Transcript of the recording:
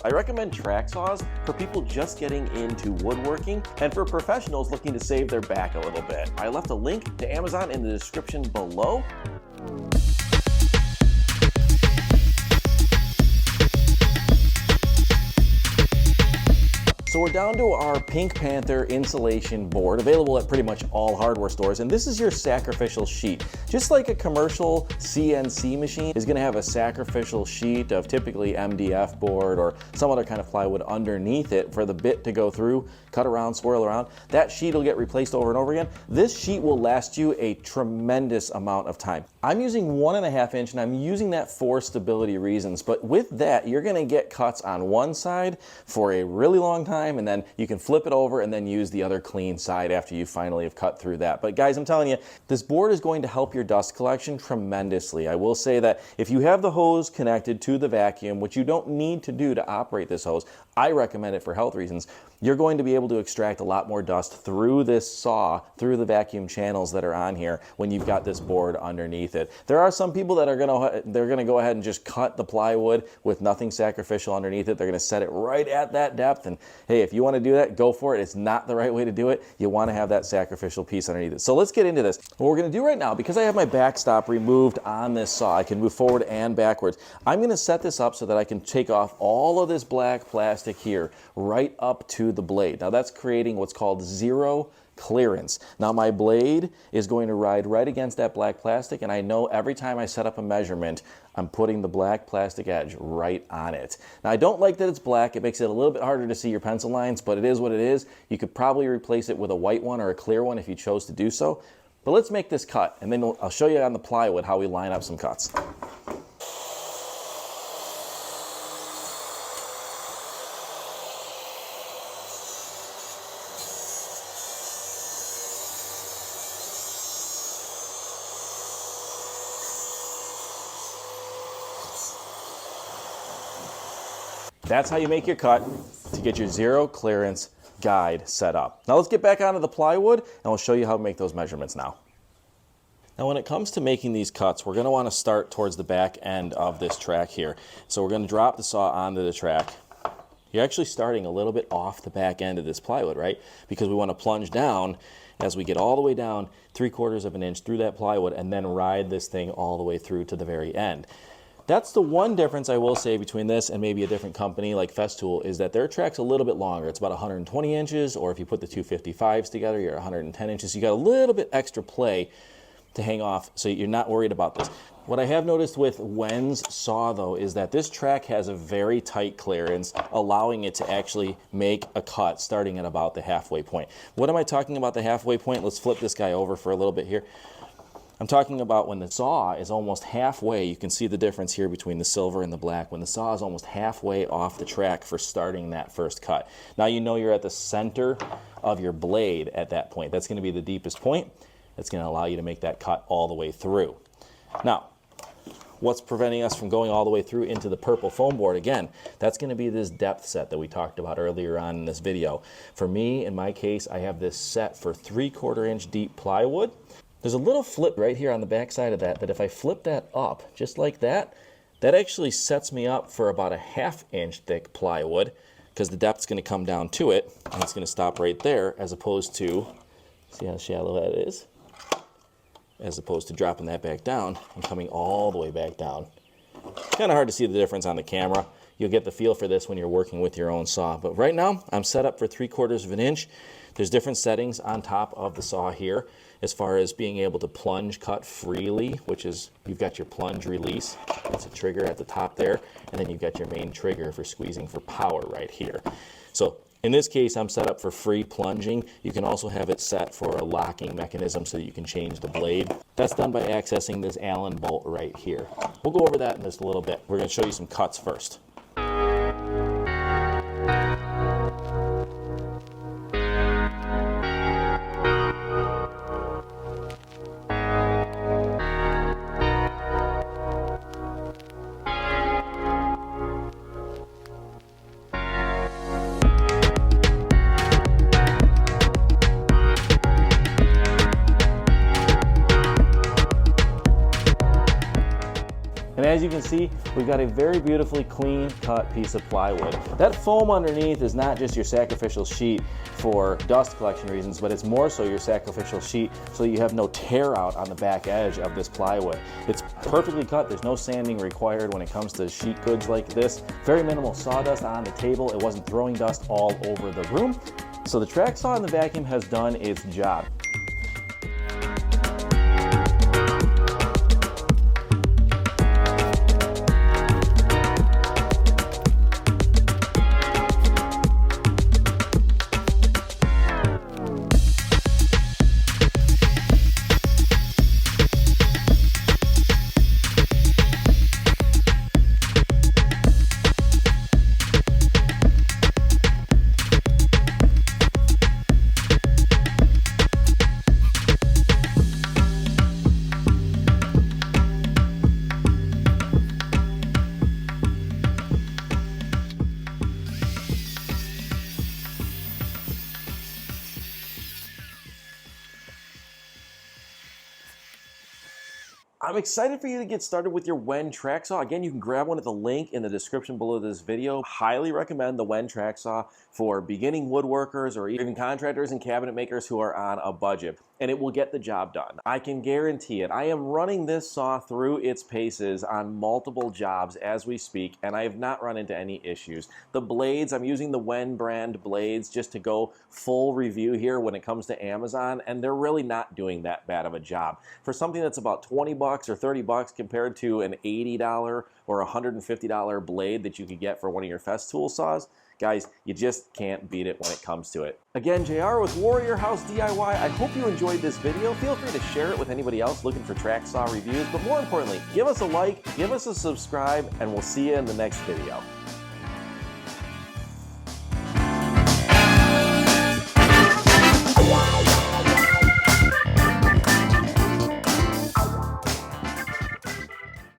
I recommend tracksaws for people just getting into woodworking and for professionals looking to save their back a little bit. I left a link to Amazon in the description below. So we're down to our Pink Panther insulation board, available at pretty much all hardware stores, and this is your sacrificial sheet. Just like a commercial CNC machine is gonna have a sacrificial sheet of typically MDF board or some other kind of plywood underneath it for the bit to go through, cut around, swirl around. That sheet will get replaced over and over again. This sheet will last you a tremendous amount of time. I'm using 1.5 inch and I'm using that for stability reasons, but with that, you're gonna get cuts on one side for a really long time, and then you can flip it over and then use the other clean side after you finally have cut through that. But guys, I'm telling you, this board is going to help your dust collection tremendously. I will say that if you have the hose connected to the vacuum, which you don't need to do to operate this hose, I recommend it for health reasons. You're going to be able to extract a lot more dust through this saw, through the vacuum channels that are on here when you've got this board underneath it. There are some people that are gonna go ahead and just cut the plywood with nothing sacrificial underneath it. They're gonna set it right at that depth, and hey, if you wanna do that, go for it. It's not the right way to do it. You wanna have that sacrificial piece underneath it. So let's get into this. What we're gonna do right now, because I have my backstop removed on this saw, I can move forward and backwards. I'm gonna set this up so that I can take off all of this black plastic here, right up to the blade. Now that's creating what's called zero clearance. Now my blade is going to ride right against that black plastic, and I know every time I set up a measurement, I'm putting the black plastic edge right on it. Now I don't like that it's black. It makes it a little bit harder to see your pencil lines, but it is what it is. You could probably replace it with a white one or a clear one if you chose to do so. But let's make this cut, and then I'll show you on the plywood how we line up some cuts. That's how you make your cut to get your zero clearance guide set up. Now let's get back onto the plywood and I'll show you how to make those measurements now. Now when it comes to making these cuts, we're gonna wanna start towards the back end of this track here. So we're gonna drop the saw onto the track. You're actually starting a little bit off the back end of this plywood, right? Because we wanna plunge down as we get all the way down 3/4 of an inch through that plywood and then ride this thing all the way through to the very end. That's the one difference I will say between this and maybe a different company like Festool, is that their track's a little bit longer. It's about 120 inches, or if you put the 255s together, you're 110 inches. You got a little bit extra play to hang off, so you're not worried about this. What I have noticed with WEN's saw though is that this track has a very tight clearance, allowing it to actually make a cut starting at about the halfway point. What am I talking about the halfway point? Let's flip this guy over for a little bit here. I'm talking about when the saw is almost halfway. You can see the difference here between the silver and the black. When the saw is almost halfway off the track for starting that first cut. Now you know you're at the center of your blade at that point. That's going to be the deepest point. That's going to allow you to make that cut all the way through. Now, what's preventing us from going all the way through into the purple foam board? Again, that's going to be this depth set that we talked about earlier on in this video. For me, in my case, I have this set for 3/4 inch deep plywood. There's a little flip right here on the back side of that if I flip that up just like that, that actually sets me up for about a 1/2 inch thick plywood, because the depth's going to come down to it and it's going to stop right there, as opposed to, see how shallow that is? As opposed to dropping that back down and coming all the way back down. Kind of hard to see the difference on the camera. You'll get the feel for this when you're working with your own saw. But right now, I'm set up for 3/4 of an inch. There's different settings on top of the saw here as far as being able to plunge cut freely, which is, you've got your plunge release. That's a trigger at the top there. And then you've got your main trigger for squeezing for power right here. So in this case, I'm set up for free plunging. You can also have it set for a locking mechanism so that you can change the blade. That's done by accessing this Allen bolt right here. We'll go over that in just a little bit. We're going to show you some cuts first. And as As you can see, we've got a very beautifully clean cut piece of plywood. That foam underneath is not just your sacrificial sheet for dust collection reasons, but it's more so your sacrificial sheet so you have no tear out on the back edge of this plywood. It's perfectly cut. There's no sanding required when it comes to sheet goods like this. Very minimal sawdust on the table. It wasn't throwing dust all over the room. So the track saw in the vacuum has done its job. I'm excited for you to get started with your WEN track saw. Again, you can grab one at the link in the description below this video. Highly recommend the WEN track saw for beginning woodworkers or even contractors and cabinet makers who are on a budget. And it will get the job done. I can guarantee it. I am running this saw through its paces on multiple jobs as we speak, and I have not run into any issues. The blades, I'm using the WEN brand blades just to go full review here when it comes to Amazon, and they're really not doing that bad of a job. For something that's about 20 bucks or 30 bucks compared to an $80 or $150 blade that you could get for one of your Festool saws, guys, you just can't beat it when it comes to it. Again, JR with Warrior House DIY. I hope you enjoyed this video. Feel free to share it with anybody else looking for track saw reviews, but more importantly, give us a like, give us a subscribe, and we'll see you in the next video.